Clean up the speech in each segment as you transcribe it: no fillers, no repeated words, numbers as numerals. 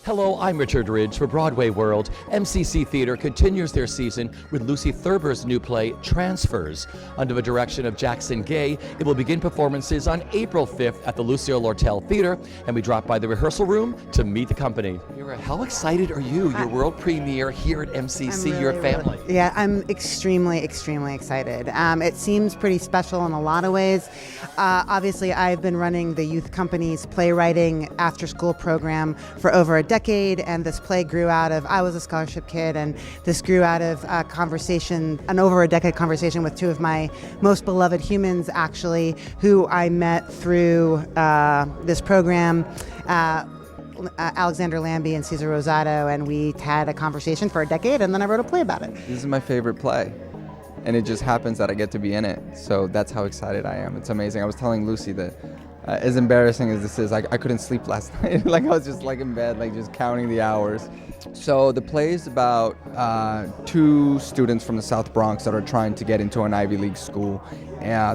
Hello, I'm Richard Ridge for BroadwayWorld. MCC Theater continues their season with Lucy Thurber's new play, Transfers. Under the direction of Jackson Gay, it will begin performances on April 5th at the Lucille Lortel Theater, and we drop by the rehearsal room to meet the company. Mira, how excited are you? Your world premiere here at MCC, your family. Yeah, I'm extremely excited. It seems pretty special in a lot of ways. Obviously, I've been running the youth company's Playwriting after-school program for over a decade, and this play grew out of, I was a scholarship kid, and this grew out of a conversation, an over a decade conversation with two of my most beloved humans, actually, who I met through this program, Alexander Lambie and Cesar Rosado, and we had a conversation for a decade, and then I wrote a play about it. This is my favorite play, and it just happens that I get to be in it, so that's how excited I am. It's amazing. I was telling Lucy that as embarrassing as this is, I couldn't sleep last night. Like, I was just like in bed, like just counting the hours. So the play is about two students from the South Bronx that are trying to get into an Ivy League school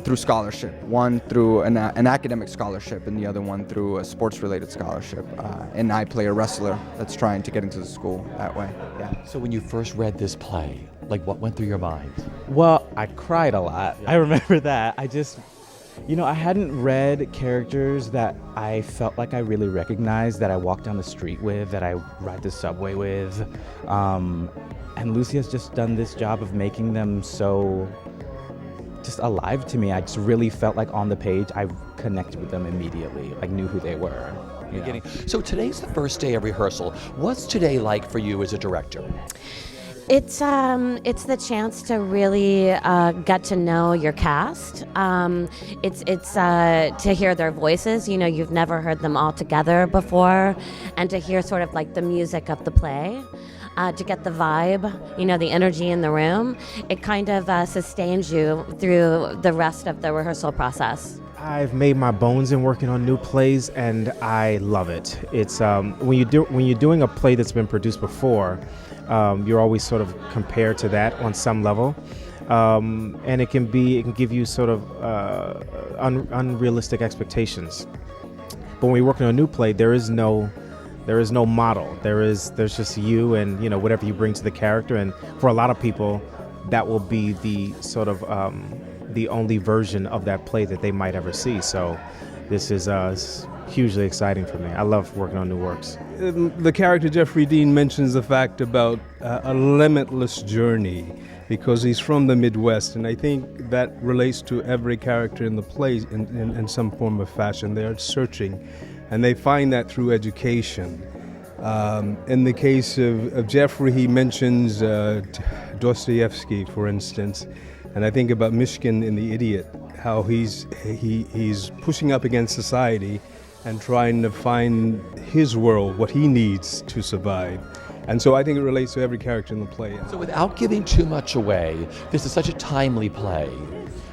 through scholarship. One through an academic scholarship, and the other one through a sports-related scholarship. And I play a wrestler that's trying to get into the school that way. Yeah. So when you first read this play, like, what went through your mind? Well, I cried a lot. I remember that. I hadn't read characters that I felt like I really recognized, that I walk down the street with, that I ride the subway with. And Lucy has just done this job of making them so just alive to me. I just really felt like on the page, I connected with them immediately, like knew who they were. So today's the first day of rehearsal. What's today like for you as a director? It's the chance to really get to know your cast. It's to hear their voices. You know, you've never heard them all together before, and to hear sort of like the music of the play, to get the vibe, the energy in the room. It kind of sustains you through the rest of the rehearsal process. I've made my bones in working on new plays, and I love it. It's when you're doing a play that's been produced before. You're always sort of compared to that on some level, and it can give you sort of unrealistic expectations. But when you're working on a new play, there is no model. There's just you and whatever you bring to the character. And for a lot of people, that will be the sort of the only version of that play that they might ever see. So this is hugely exciting for me. I love working on new works. The character Jeffrey Dean mentions the fact about a limitless journey, because he's from the Midwest, and I think that relates to every character in the play in some form of fashion. They are searching, and they find that through education. In the case of Jeffrey, he mentions Dostoevsky, for instance, and I think about Mishkin in The Idiot, how he's pushing up against society and trying to find his world, what he needs to survive. And so I think it relates to every character in the play. So without giving too much away, this is such a timely play.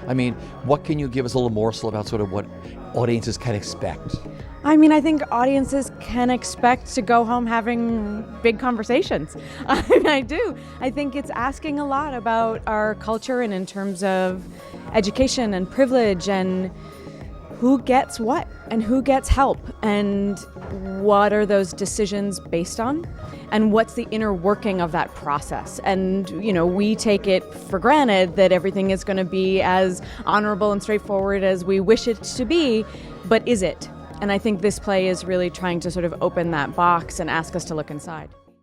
I mean, what can you give us a little morsel about sort of what audiences can expect? I think audiences can expect to go home having big conversations. I do. I think it's asking a lot about our culture and in terms of education and privilege and who gets what and who gets help and what are those decisions based on and what's the inner working of that process. And, we take it for granted that everything is going to be as honorable and straightforward as we wish it to be, but is it? And I think this play is really trying to sort of open that box and ask us to look inside.